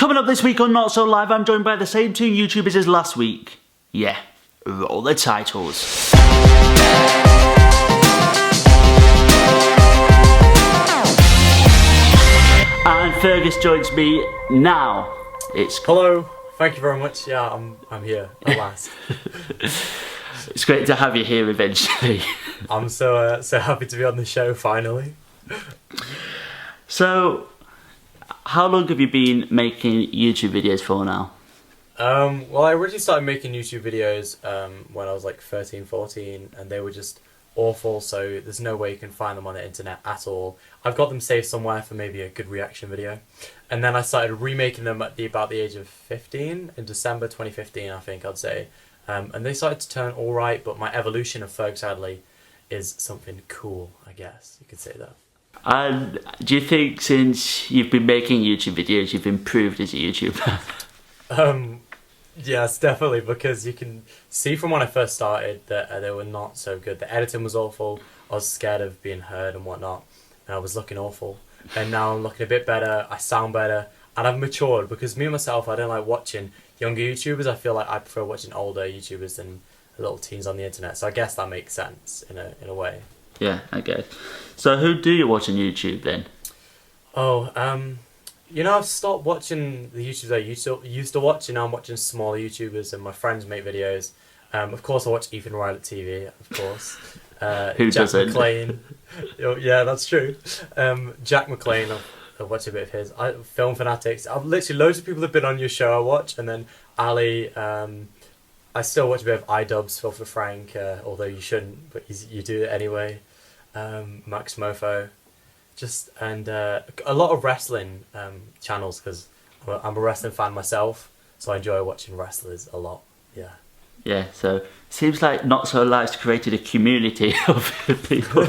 Coming up this week on Not So Live, I'm joined by the same two YouTubers as last week. Yeah, roll the titles. And Fergus joins me now. Hello, thank you very much. Yeah, I'm here at last. It's great to have you here eventually. I'm so happy to be on the show finally. So, how long have you been making YouTube videos for now? Well, I originally started making YouTube videos when I was like 13, 14, and they were just awful, so there's no way you can find them on the internet at all. I've got them saved somewhere for maybe a good reaction video. And then I started remaking them at about the age of 15, in December 2015, I think I'd say. And they started to turn alright, but my evolution of Fergus Adderley is something cool, I guess you could say that. And do you think since you've been making YouTube videos, you've improved as a YouTuber? Yes, definitely, because you can see from when I first started that they were not so good. The editing was awful, I was scared of being heard and whatnot, and I was looking awful. And now I'm looking a bit better, I sound better, and I've matured, because me myself, I don't like watching younger YouTubers. I feel like I prefer watching older YouTubers than little teens on the internet, so I guess that makes sense in a way. Yeah, I guess. So who do you watch on YouTube then? Oh, you know, I've stopped watching the YouTubers I used to watch, and now I'm watching smaller YouTubers and my friends make videos. Of course I watch EthanRylettTV, of course. Who Jack doesn't? McLean. Yeah, that's true. Jack McLean, I've watched a bit of his. Film Fanatics. I've literally loads of people that have been on your show I watch, and then Ali. I still watch a bit of iDubbbz, Phil for Frank, although you shouldn't, but you do it anyway. Max Mofo, and a lot of wrestling channels, because I'm a wrestling fan myself, so I enjoy watching wrestlers a lot. Yeah. Yeah, so it seems like Not So Live's created a community of people.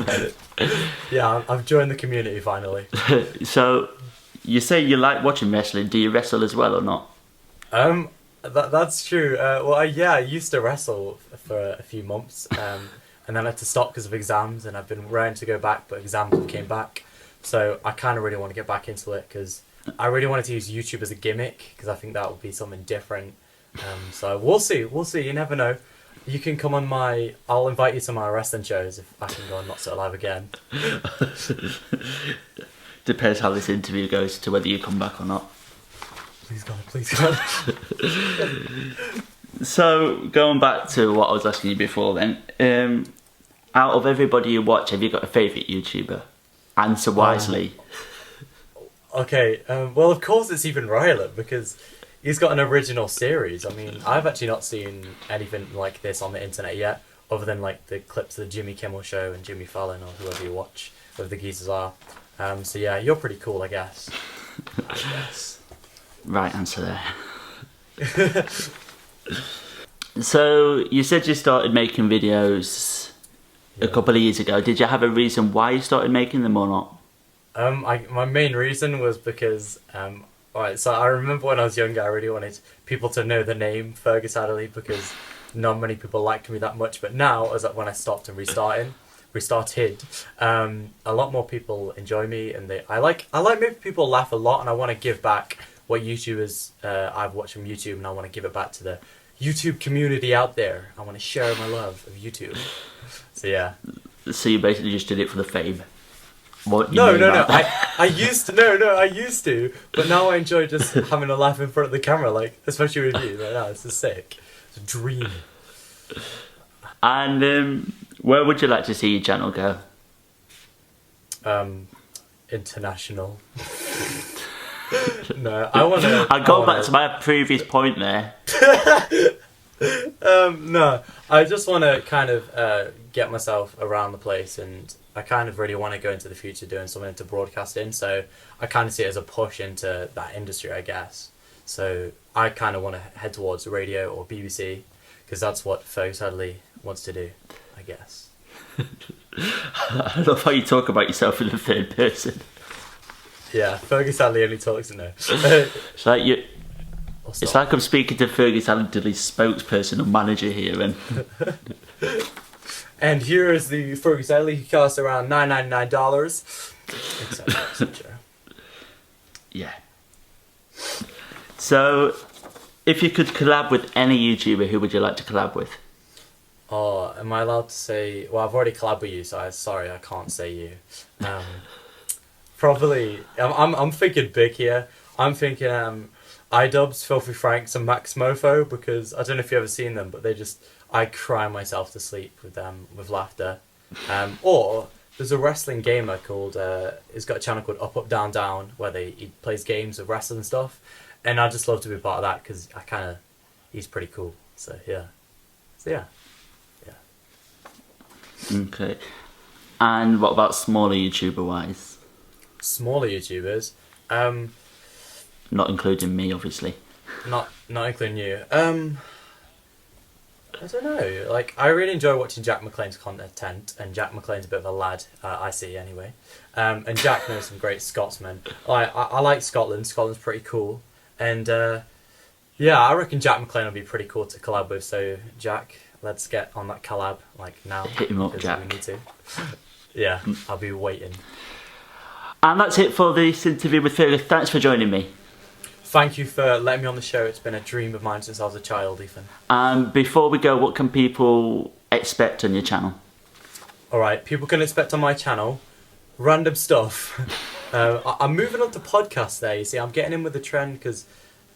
Yeah, I've joined the community finally. So, you say you like watching wrestling. Do you wrestle as well or not? That's true. I used to wrestle for a few months, and then I had to stop because of exams, and I've been raring to go back, but exams came back. So I kind of really want to get back into it, because I really wanted to use YouTube as a gimmick, because I think that would be something different. So we'll see, you never know. You can come on I'll invite you to my wrestling shows if I can go on Not So Live again. Depends how this interview goes to whether you come back or not. Please God, please God. So, going back to what I was asking you before then, out of everybody you watch, have you got a favourite YouTuber? Answer wisely. Okay, well of course it's EthanRylettTV, because he's got an original series. I mean, I've actually not seen anything like this on the internet yet, other than like the clips of the Jimmy Kimmel Show and Jimmy Fallon, or whoever you watch, whoever the geezers are. So yeah, you're pretty cool, I guess. Right answer there. So, you said you started making videos a couple of years ago. Did you have a reason why you started making them or not? My main reason was because, alright, so I remember when I was younger, I really wanted people to know the name Fergus Adderley, because not many people liked me that much. But now, when I stopped and restarted, a lot more people enjoy me, and I like making people laugh a lot, and I want to give back what YouTubers I've watched from YouTube, and I want to give it back to the YouTube community out there. I want to share my love of YouTube. So yeah. So you basically just did it for the fame? No. I used to, but now I enjoy just having a laugh in front of the camera, like, especially with you. Like, oh, this is sick. It's a dream. And where would you like to see your channel go? International. No, I want to. I'll go back to my previous point there. No, I just want to kind of get myself around the place, and I kind of really want to go into the future doing something into broadcasting, so I kind of see it as a push into that industry, I guess. So I kind of want to head towards radio or BBC, because that's what Fergus Adderley wants to do, I guess. I love how you talk about yourself in the third person. Yeah, Fergus Adderley only talks in there. It's like I'm speaking to Fergus Adderley's spokesperson or manager here, and And here is the Fergus Adderley. He costs around $999. Etc. yeah. So, if you could collab with any YouTuber, who would you like to collab with? Oh, am I allowed to say? Well, I've already collabed with you, so sorry, I can't say you. Probably, I'm thinking big here. I'm thinking iDubbbz, Filthy Franks, and Max Mofo, because I don't know if you've ever seen them, but I cry myself to sleep with them with laughter. Or there's a wrestling gamer called he's got a channel called Up Up Down Down where he plays games of wrestling stuff, and I just love to be part of that because he's pretty cool. So yeah. Okay. And what about smaller YouTuber wise? Smaller YouTubers, not including me, obviously. not including you. I don't know. Like, I really enjoy watching Jack McLean's content, and Jack McLean's a bit of a lad. I see anyway. And Jack knows some great Scotsmen. I like Scotland. Scotland's pretty cool, and yeah, I reckon Jack McLean will be pretty cool to collab with. So Jack, let's get on that collab like now. Hit him up, Jack. We need to. Yeah, I'll be waiting. And that's it for this interview with Fergus. Thanks for joining me. Thank you for letting me on the show. It's been a dream of mine since I was a child, Ethan. And before we go, what can people expect on your channel? Alright, people can expect on my channel random stuff. I'm moving on to podcasts there, you see. I'm getting in with the trend because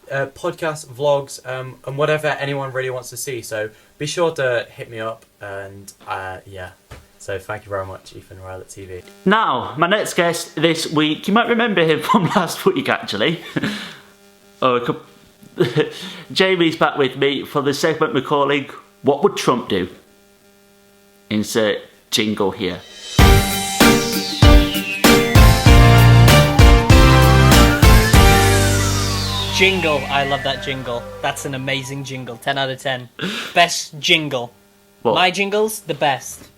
podcasts, vlogs, and whatever anyone really wants to see. So be sure to hit me up, and yeah. So thank you very much, EthanRylettTV. Now, my next guest this week, you might remember him from last week actually. Jamie's back with me for the segment we're calling What Would Trump Do? Insert jingle here. Jingle, I love that jingle. That's an amazing jingle, 10 out of 10. Best jingle. What? My jingle's the best.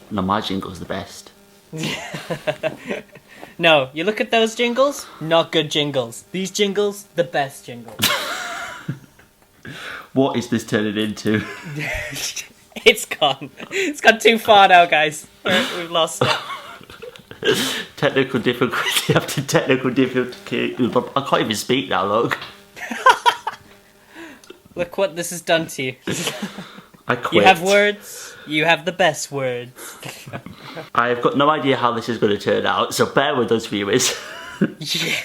No, my jingle's the best. No, you look at those jingles, not good jingles. These jingles, the best jingles. What is this turning into? It's gone. It's gone too far now, guys. We've lost it. Technical difficulty after technical difficulty. I can't even speak now, look. Look what this has done to you. I quit. You have words. You have the best words. I've got no idea how this is going to turn out, so bear with us, viewers. Yeah.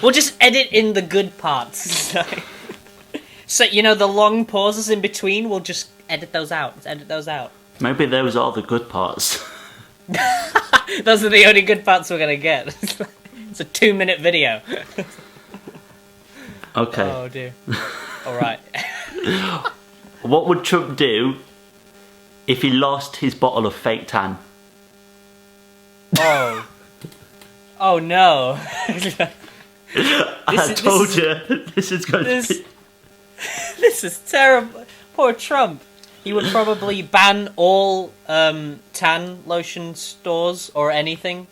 We'll just edit in the good parts. So, you know, the long pauses in between, we'll just edit those out. Let's edit those out. Maybe those are the good parts. Those are the only good parts we're going to get. It's a 2-minute video. Okay. Oh, dear. All right. What would Trump do if he lost his bottle of fake tan? Oh. Oh, no. I told you, this is going to be... This is terrible. Poor Trump. He would probably ban all tan lotion stores or anything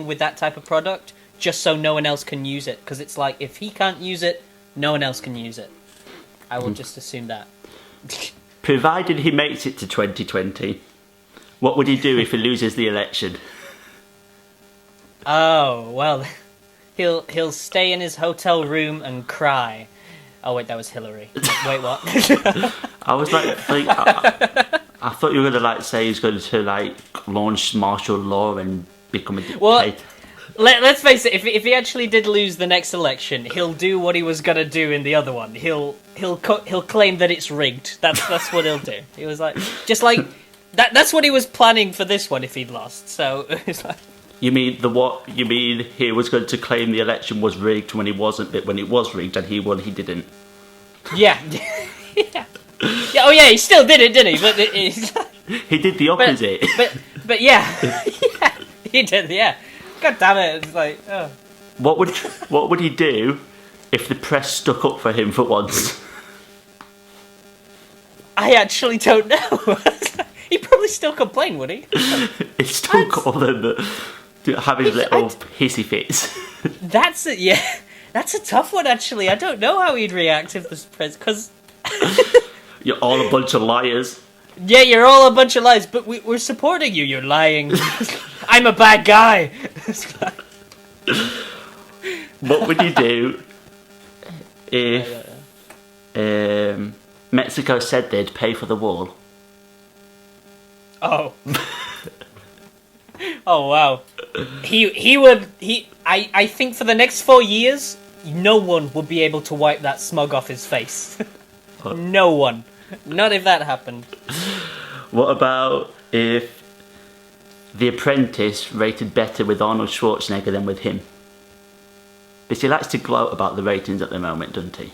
with that type of product, just so no one else can use it. Because it's like, if he can't use it, no one else can use it. I will just assume that. Provided he makes it to 2020, what would he do if he loses the election? Oh, well, he'll stay in his hotel room and cry. Oh wait, that was Hillary. Wait, what? I was like I thought you were gonna say he's going to launch martial law and become a dictator. Well, let's face it. If he actually did lose the next election, he'll do what he was gonna do in the other one. He'll claim that it's rigged. That's what he'll do. He was like, just like that. That's what he was planning for this one if he'd lost. So it's like. You mean he was going to claim the election was rigged when it wasn't, but when it was rigged and he won, he didn't? Yeah. Yeah. Oh yeah, he still did it, didn't he? But he did the opposite. But yeah. Yeah, he did. Yeah. God damn it! It's like, oh. What would he do if the press stuck up for him for once? I actually don't know. He'd probably still complain, would he? He'd still call them have his little hissy fits. That's it. Yeah, that's a tough one. Actually, I don't know how he'd react if this press, because you're all a bunch of liars. Yeah, you're all a bunch of lies, but we're supporting you. You're lying. I'm a bad guy. What would you do if Mexico said they'd pay for the wall. Oh. Oh wow. I think for the next 4 years, no one would be able to wipe that smug off his face. No one. Not if that happened. What about if The Apprentice rated better with Arnold Schwarzenegger than with him? Because he likes to gloat about the ratings at the moment, doesn't he?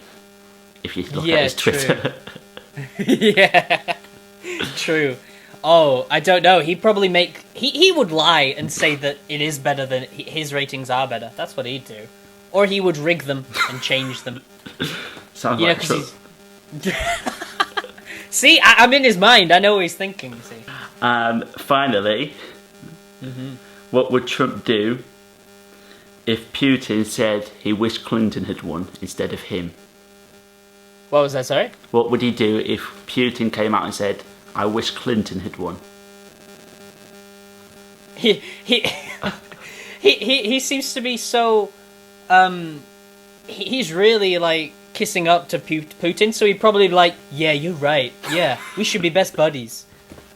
If you look at his Twitter. Yeah. True. Oh, I don't know. He'd probably make... He would lie and say that it is better than... His ratings are better. That's what he'd do. Or he would rig them and change them. Sounds like Trump. See, I'm in his mind. I know what he's thinking, see. And finally, what would Trump do if Putin said he wished Clinton had won instead of him? What was that, sorry? What would he do if Putin came out and said, I wish Clinton had won? He seems to be so... he's really, like, kissing up to Putin, so he'd probably be like, yeah, you're right. Yeah, we should be best buddies.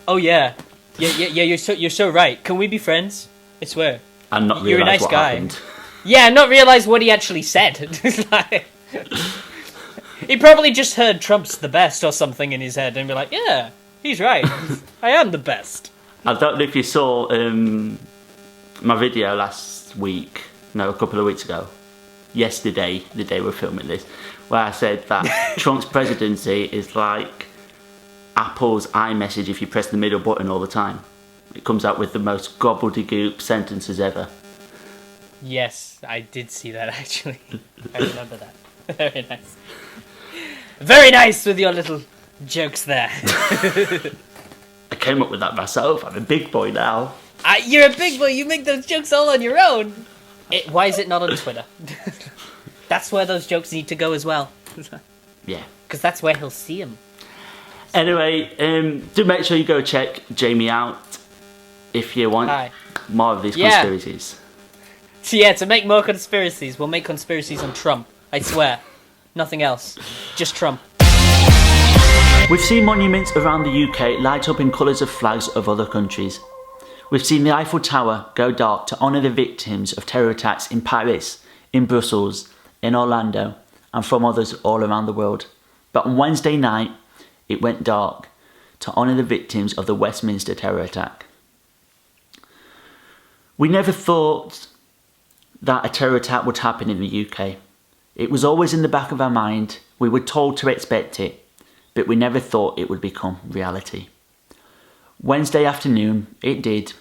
Oh, yeah. Yeah, you're so right. Can we be friends? I swear. And not You're a realise nice what guy. happened. Yeah, not realise what he actually said. Like, he probably just heard Trump's the best or something in his head and be like, yeah, he's right. I am the best. I don't know if you saw my video last week, no, a couple of weeks ago, yesterday, the day we're filming this, where I said that Trump's presidency is like Apple's iMessage if you press the middle button all the time. It comes out with the most gobbledygook sentences ever. Yes, I did see that actually. I remember that. Very nice. Very nice with your little jokes there. I came up with that myself. I'm a big boy now. You're a big boy. You make those jokes all on your own. Why is it not on Twitter? That's where those jokes need to go as well. Yeah. Because that's where he'll see them. Anyway, do make sure you go check Jamie out if you want more of these conspiracies. So yeah, to make more conspiracies, we'll make conspiracies on Trump. I swear. Nothing else. Just Trump. We've seen monuments around the UK light up in colours of flags of other countries. We've seen the Eiffel Tower go dark to honour the victims of terror attacks in Paris, in Brussels, in Orlando, and from others all around the world. But on Wednesday night, it went dark to honour the victims of the Westminster terror attack. We never thought that a terror attack would happen in the UK. It was always in the back of our mind. We were told to expect it, but we never thought it would become reality. Wednesday afternoon, it did,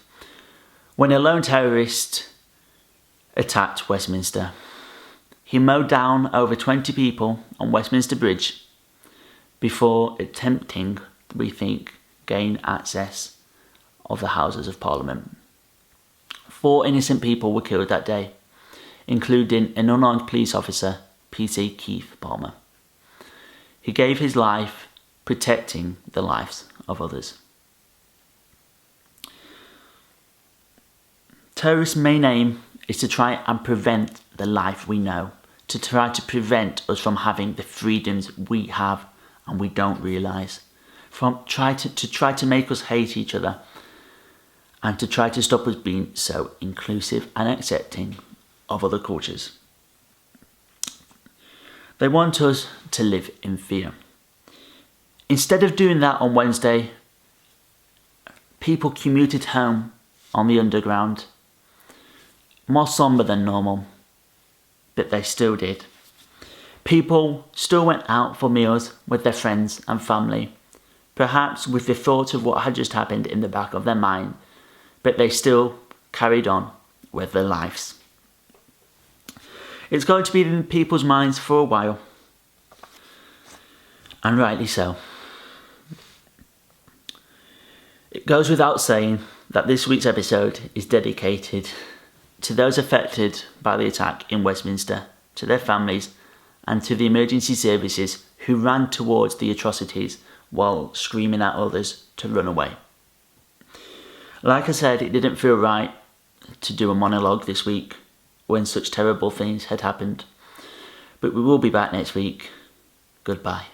when a lone terrorist attacked Westminster. He mowed down over 20 people on Westminster Bridge before attempting, we think, gain access of the Houses of Parliament. 4 innocent people were killed that day, including an unarmed police officer, PC Keith Palmer. He gave his life protecting the lives of others. Terrorists' main aim is to try and prevent the life we know, to try to prevent us from having the freedoms we have and we don't realise, from try to make us hate each other, and to try to stop us being so inclusive and accepting of other cultures. They want us to live in fear. Instead of doing that on Wednesday, people commuted home on the Underground, more sombre than normal, but they still did. People still went out for meals with their friends and family, perhaps with the thought of what had just happened in the back of their mind, but they still carried on with their lives. It's going to be in people's minds for a while, and rightly so. It goes without saying that this week's episode is dedicated to those affected by the attack in Westminster, to their families, and to the emergency services who ran towards the atrocities while screaming at others to run away. Like I said, it didn't feel right to do a monologue this week when such terrible things had happened. But we will be back next week. Goodbye.